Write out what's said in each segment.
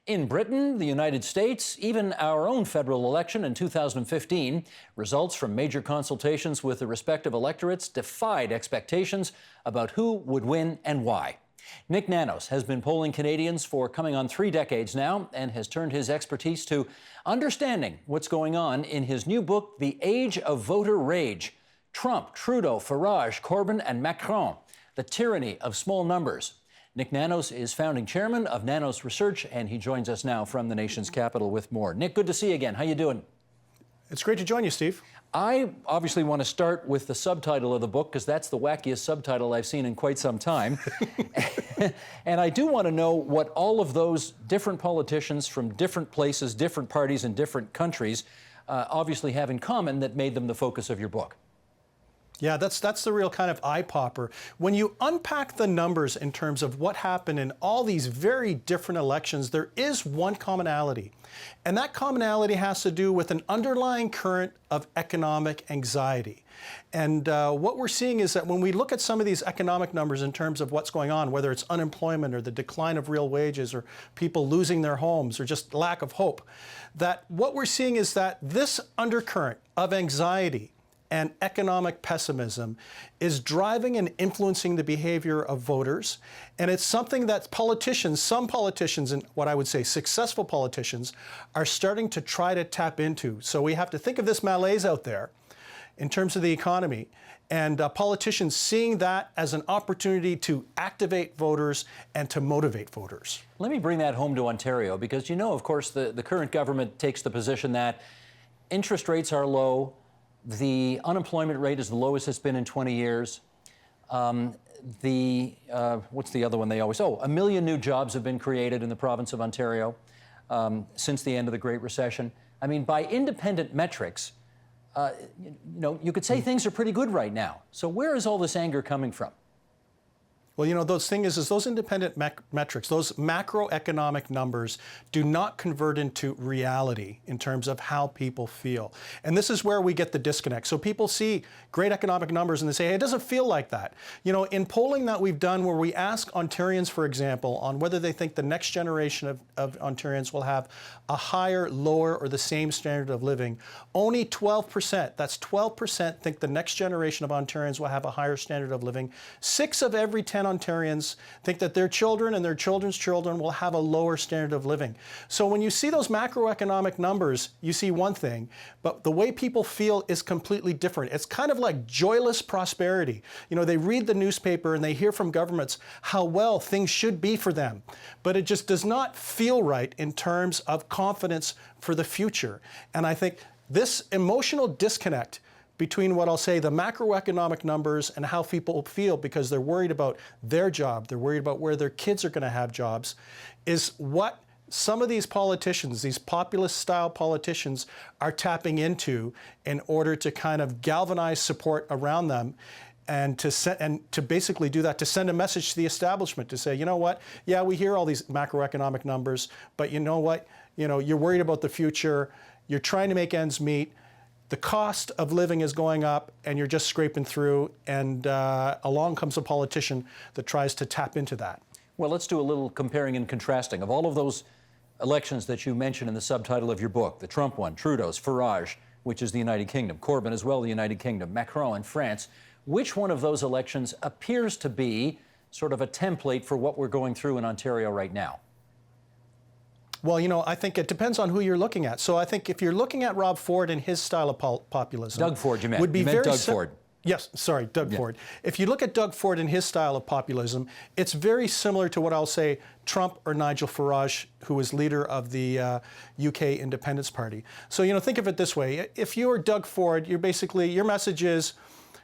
In Britain, the United States, even our own federal election in 2015, results from major consultations with the respective electorates defied expectations about who would win and why. Nik Nanos has been polling Canadians for coming on 3 decades now and has turned his expertise to understanding what's going on in his new book, The Age of Voter Rage: Trump, Trudeau, Farage, Corbyn, and Macron, The Tyranny of Small Numbers. Nik Nanos is founding chairman of Nanos Research, and he joins us now from the nation's capital with more. Nik, good to see you again. How you doing? It's great to join you, Steve. I obviously want to start with the subtitle of the book, because that's the wackiest subtitle I've seen in quite some time. And I do want to know what all of those different politicians from different places, different parties, and different countries obviously have in common that made them the focus of your book. Yeah, that's the real kind of eye-popper. When you unpack the numbers in terms of what happened in all these very different elections, there is one commonality. And that commonality has to do with an underlying current of economic anxiety. And what we're seeing is that when we look at some of these economic numbers in terms of what's going on, whether it's unemployment or the decline of real wages or people losing their homes or just lack of hope, that what we're seeing is that this undercurrent of anxiety and economic pessimism is driving and influencing the behavior of voters. And it's something that politicians, some politicians, and what I would say successful politicians, are starting to try to tap into. So we have to think of this malaise out there in terms of the economy, and politicians seeing that as an opportunity to activate voters and to motivate voters. Let me bring that home to Ontario, because you know, of course, the current government takes the position that interest rates are low, the unemployment rate is the lowest it's been in 20 years. What's the other one they always... Oh, 1 million new jobs have been created in the province of Ontario since the end of the Great Recession. I mean, by independent metrics, you know, you could say things are pretty good right now. So where is all this anger coming from? Well, you know, those things is those independent metrics, those macroeconomic numbers do not convert into reality in terms of how people feel. And this is where we get the disconnect. So people see great economic numbers and they say, hey, it doesn't feel like that. You know, in polling that we've done where we ask Ontarians, for example, on whether they think the next generation of Ontarians will have a higher, lower, or the same standard of living, only 12%, that's 12% think the next generation of Ontarians will have a higher standard of living. 6 of every 10 Ontarians think that their children and their children's children will have a lower standard of living. So when you see those macroeconomic numbers, you see one thing, but the way people feel is completely different. It's kind of like joyless prosperity. You know, they read the newspaper and they hear from governments how well things should be for them, but it just does not feel right in terms of confidence for the future. And I think this emotional disconnect between what I'll say the macroeconomic numbers and how people feel because they're worried about their job, they're worried about where their kids are going to have jobs, is what some of these politicians, these populist style politicians, are tapping into in order to kind of galvanize support around them and to basically do that, to send a message to the establishment to say, you know what, yeah, we hear all these macroeconomic numbers, but you know what, you know, you're worried about the future, you're trying to make ends meet, the cost of living is going up and you're just scraping through, and along comes a politician that tries to tap into that. Well, let's do a little comparing and contrasting. Of all of those elections that you mentioned in the subtitle of your book, the Trump one, Trudeau's, Farage, which is the United Kingdom, Corbyn as well, the United Kingdom, Macron in France, which one of those elections appears to be sort of a template for what we're going through in Ontario right now? Well, you know, I think it depends on who you're looking at. So I think if you're looking at Rob Ford and his style of populism... Doug Ford, you meant. Would be you meant very Doug Ford. Yes, sorry, Doug Ford. If you look at Doug Ford and his style of populism, it's very similar to what I'll say Trump or Nigel Farage, who is leader of the UK Independence Party. So, you know, think of it this way. If you're Doug Ford, you're basically, your message is,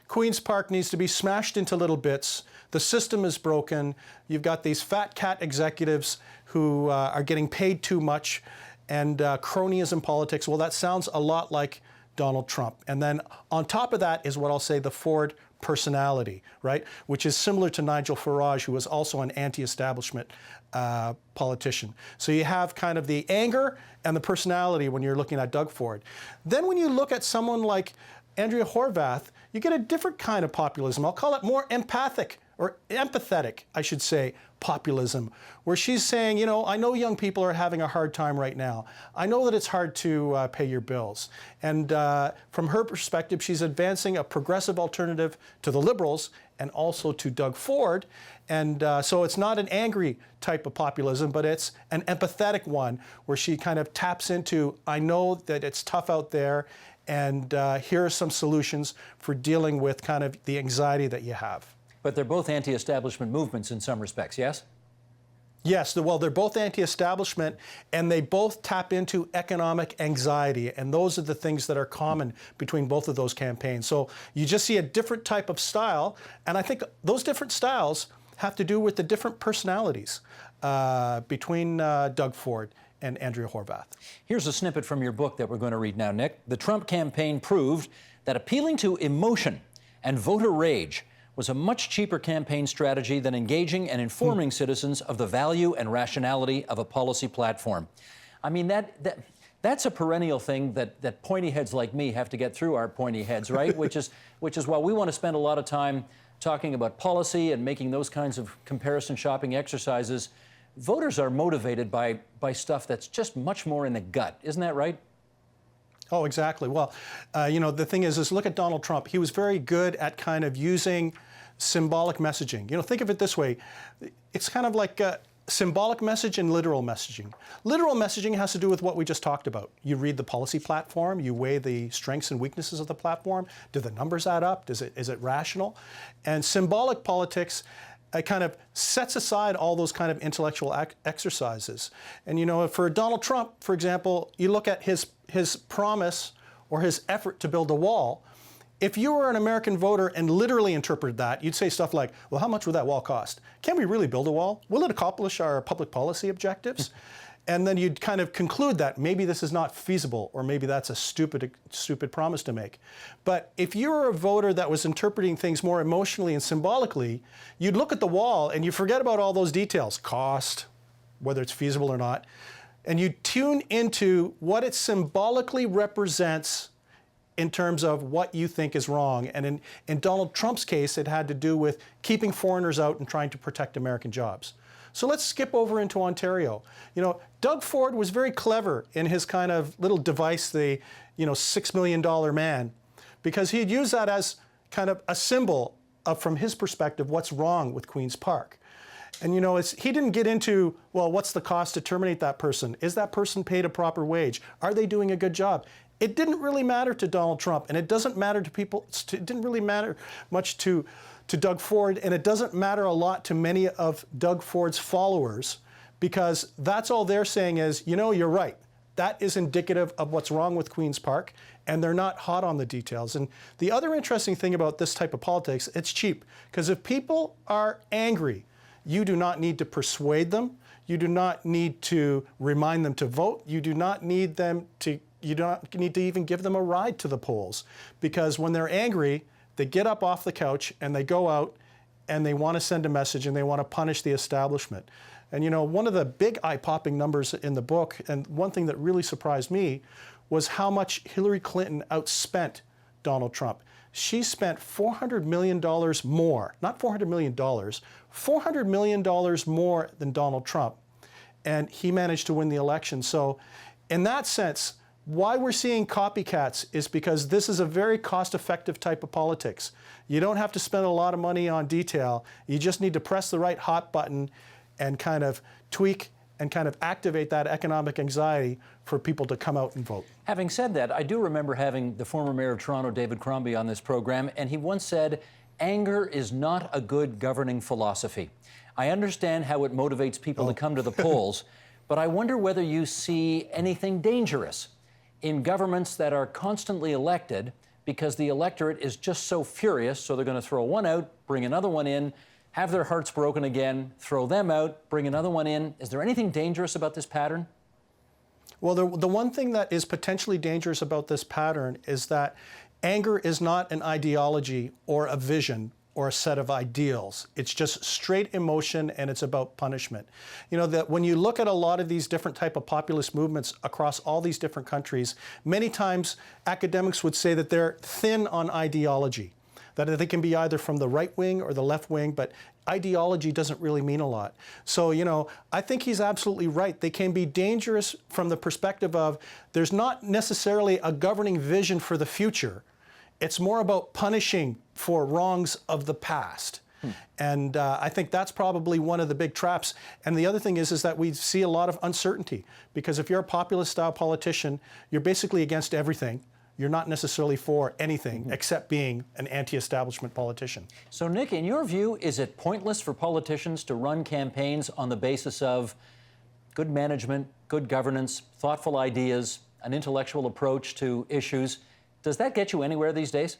Queen's Park needs to be smashed into little bits. The system is broken. You've got these fat cat executives who are getting paid too much, and cronyism politics. Well, that sounds a lot like Donald Trump. And then on top of that is what I'll say the Ford personality, right? Which is similar to Nigel Farage, who was also an anti-establishment politician. So you have kind of the anger and the personality when you're looking at Doug Ford. Then when you look at someone like Andrea Horwath, you get a different kind of populism. I'll call it more empathic or empathetic, I should say, populism, where she's saying, you know, I know young people are having a hard time right now. I know that it's hard to pay your bills. And from her perspective, she's advancing a progressive alternative to the Liberals and also to Doug Ford. And so it's not an angry type of populism, but it's an empathetic one where she kind of taps into, I know that it's tough out there, and here are some solutions for dealing with kind of the anxiety that you have. But they're both anti-establishment movements in some respects, yes? Yes, well, they're both anti-establishment, and they both tap into economic anxiety, and those are the things that are common between both of those campaigns. So you just see a different type of style, and I think those different styles have to do with the different personalities between Doug Ford and Andrea Horwath. Here's a snippet from your book that we're going to read now, Nick. The Trump campaign proved that appealing to emotion and voter rage was a much cheaper campaign strategy than engaging and informing citizens of the value and rationality of a policy platform. I mean, that's a perennial thing that pointy heads like me have to get through our pointy heads, right? which is why we want to spend a lot of time talking about policy and making those kinds of comparison shopping exercises. Voters are motivated by stuff that's just much more in the gut. Isn't that right? Oh, exactly. Well, you know, the thing is look at Donald Trump. He was very good at kind of using symbolic messaging. You know, think of it this way. It's kind of like a symbolic message and literal messaging. Literal messaging has to do with what we just talked about. You read the policy platform, you weigh the strengths and weaknesses of the platform. Do the numbers add up? Is it rational? And symbolic politics kind of sets aside all those kind of intellectual exercises. And you know, for Donald Trump, for example, you look at his promise or his effort to build a wall. If you were an American voter and literally interpreted that, you'd say stuff like, well, how much would that wall cost? Can we really build a wall? Will it accomplish our public policy objectives? And then you'd kind of conclude that maybe this is not feasible, or maybe that's a stupid promise to make. But if you were a voter that was interpreting things more emotionally and symbolically, you'd look at the wall and you forget about all those details, cost, whether it's feasible or not, and you tune into what it symbolically represents in terms of what you think is wrong. And in Donald Trump's case, it had to do with keeping foreigners out and trying to protect American jobs. So let's skip over into Ontario. You know, Doug Ford was very clever in his kind of little device, the, you know, $6 million man, because he'd use that as kind of a symbol of, from his perspective, what's wrong with Queen's Park. And you know, he didn't get into, well, what's the cost to terminate that person? Is that person paid a proper wage? Are they doing a good job? It didn't really matter to Donald Trump, and it doesn't matter to people. It didn't really matter much to Doug Ford, and it doesn't matter a lot to many of Doug Ford's followers, because that's all they're saying is, you know, you're right. That is indicative of what's wrong with Queen's Park, and they're not hot on the details. And the other interesting thing about this type of politics, it's cheap, because if people are angry, you do not need to persuade them. You do not need to remind them to vote. You do not need to even give them a ride to the polls, because when they're angry, they get up off the couch and they go out and they want to send a message and they want to punish the establishment. And you know, one of the big eye-popping numbers in the book, and one thing that really surprised me, was how much Hillary Clinton outspent Donald Trump. She spent $400 million more, not $400 million, $400 million more than Donald Trump. And he managed to win the election. So in that sense, why we're seeing copycats is because this is a very cost-effective type of politics. You don't have to spend a lot of money on detail. You just need to press the right hot button and kind of tweak and kind of activate that economic anxiety for people to come out and vote. Having said that, I do remember having the former mayor of Toronto, David Crombie, on this program, and he once said, anger is not a good governing philosophy. I understand how it motivates people to come to the polls, but I wonder whether you see anything dangerous in governments that are constantly elected because the electorate is just so furious, so they're going to throw one out, bring another one in, have their hearts broken again, throw them out, bring another one in. Is there anything dangerous about this pattern? Well, the one thing that is potentially dangerous about this pattern is that anger is not an ideology or a vision or a set of ideals. It's just straight emotion, and it's about punishment. You know, that when you look at a lot of these different type of populist movements across all these different countries, many times academics would say that they're thin on ideology, that they can be either from the right wing or the left wing, but ideology doesn't really mean a lot. So, you know, I think he's absolutely right. They can be dangerous from the perspective of there's not necessarily a governing vision for the future. It's more about punishing for wrongs of the past. And I think that's probably one of the big traps. And the other thing is that we see a lot of uncertainty, because if you're a populist style politician, you're basically against everything. You're not necessarily for anything except being an anti-establishment politician. So, Nik, in your view, is it pointless for politicians to run campaigns on the basis of good management, good governance, thoughtful ideas, an intellectual approach to issues? Does that get you anywhere these days?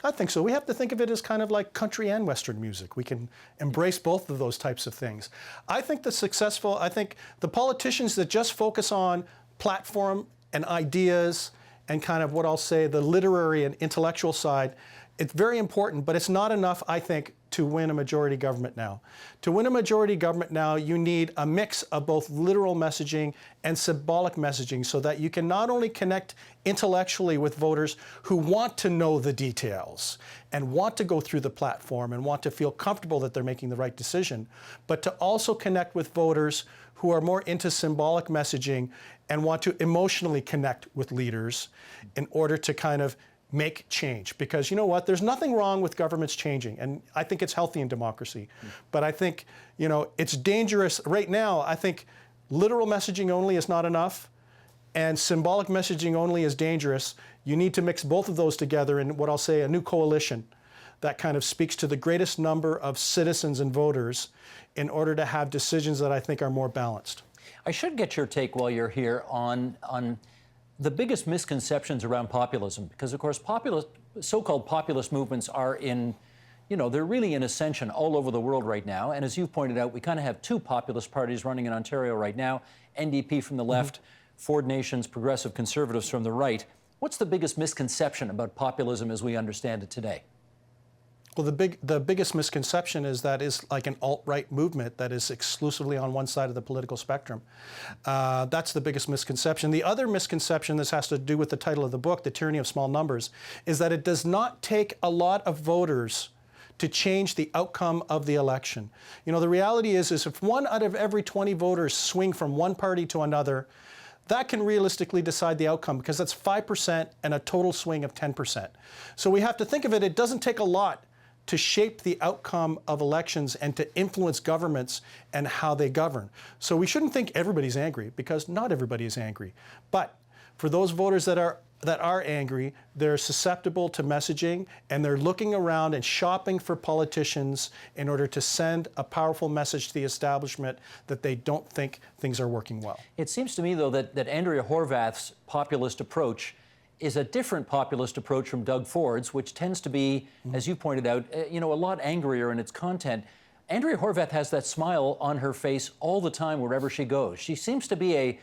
I think so. We have to think of it as kind of like country and Western music. We can embrace both of those types of things. I think the politicians that just focus on platform and ideas and kind of what I'll say the literary and intellectual side, it's very important, but it's not enough, I think, to win a majority government now. To win a majority government now, you need a mix of both literal messaging and symbolic messaging so that you can not only connect intellectually with voters who want to know the details and want to go through the platform and want to feel comfortable that they're making the right decision, but to also connect with voters who are more into symbolic messaging and want to emotionally connect with leaders in order to kind of make change. Because you know what, there's nothing wrong with governments changing, and I think it's healthy in democracy. But I think, you know, it's dangerous. Right now, I think literal messaging only is not enough, and symbolic messaging only is dangerous. You need to mix both of those together in what I'll say a new coalition that kind of speaks to the greatest number of citizens and voters in order to have decisions that I think are more balanced. I should get your take while you're here on the biggest misconceptions around populism, because of course so-called populist movements are they're really in ascension all over the world right now. And as you've pointed out, we kind of have two populist parties running in Ontario right now, NDP from the left, Ford Nation's Progressive Conservatives from the right. What's the biggest misconception about populism as we understand it today? Well, the biggest misconception is that it's like an alt-right movement that is exclusively on one side of the political spectrum. That's the biggest misconception. The other misconception, this has to do with the title of the book, The Tyranny of Small Numbers, is that it does not take a lot of voters to change the outcome of the election. You know, the reality is if 1 out of every 20 voters swing from one party to another, that can realistically decide the outcome, because that's 5% and a total swing of 10%. So we have to think of it, it doesn't take a lot to shape the outcome of elections and to influence governments and how they govern. So we shouldn't think everybody's angry, because not everybody is angry. But for those voters that are angry, they're susceptible to messaging, and they're looking around and shopping for politicians in order to send a powerful message to the establishment that they don't think things are working well. It seems to me, though, that Andrea Horwath's populist approach is a different populist approach from Doug Ford's, which tends to be, as you pointed out, a lot angrier in its content. Andrea Horwath has that smile on her face all the time wherever she goes. She seems to be a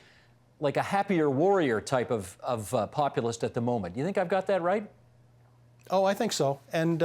happier warrior type of populist at the moment. You think I've got that right? Oh, I think so. And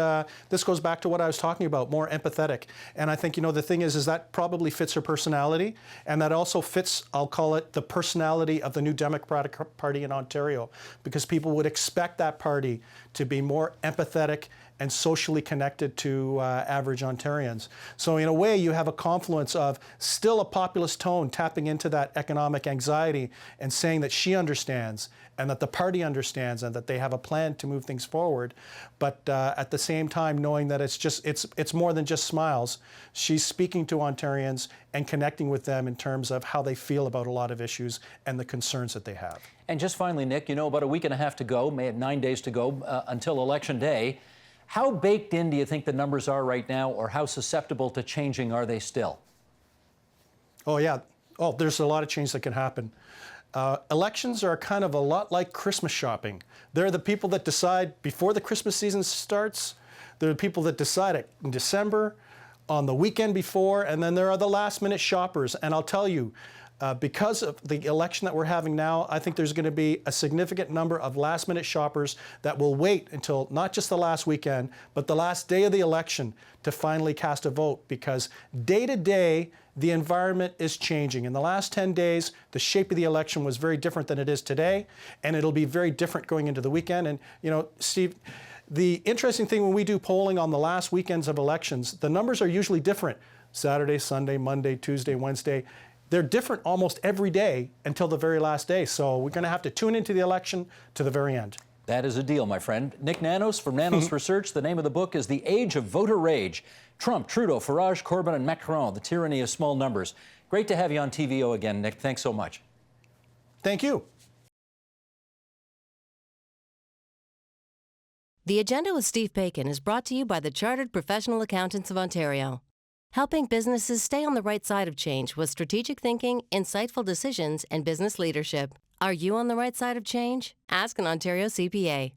this goes back to what I was talking about, more empathetic. And I think, the thing is that probably fits her personality. And that also fits, I'll call it, the personality of the New Democratic Party in Ontario, because people would expect that party to be more empathetic and socially connected to average Ontarians. So in a way, you have a confluence of still a populist tone tapping into that economic anxiety and saying that she understands and that the party understands and that they have a plan to move things forward. But at the same time, knowing that it's more than just smiles. She's speaking to Ontarians and connecting with them in terms of how they feel about a lot of issues and the concerns that they have. And just finally, Nik, about a week and a half to go, 9 days to go until Election Day. How baked in do you think the numbers are right now, or how susceptible to changing are they still? Oh, yeah. Oh, there's a lot of change that can happen. Elections are kind of a lot like Christmas shopping. They're the people that decide before the Christmas season starts. They're the people that decide it in December, on the weekend before, and then there are the last-minute shoppers. And I'll tell you, because of the election that we're having now, I think there's going to be a significant number of last-minute shoppers that will wait until not just the last weekend, but the last day of the election to finally cast a vote, because day to day, the environment is changing. In the last 10 days, the shape of the election was very different than it is today, and it'll be very different going into the weekend. And, Steve, The interesting thing when we do polling on the last weekends of elections, the numbers are usually different. Saturday, Sunday, Monday, Tuesday, Wednesday. They're different almost every day until the very last day. So we're going to have to tune into the election to the very end. That is a deal, my friend. Nik Nanos from Nanos Research. The name of the book is The Age of Voter Rage. Trump, Trudeau, Farage, Corbyn, and Macron, the tyranny of small numbers. Great to have you on TVO again, Nik. Thanks so much. Thank you. The Agenda with Steve Paikin is brought to you by the Chartered Professional Accountants of Ontario, helping businesses stay on the right side of change with strategic thinking, insightful decisions, and business leadership. Are you on the right side of change? Ask an Ontario CPA.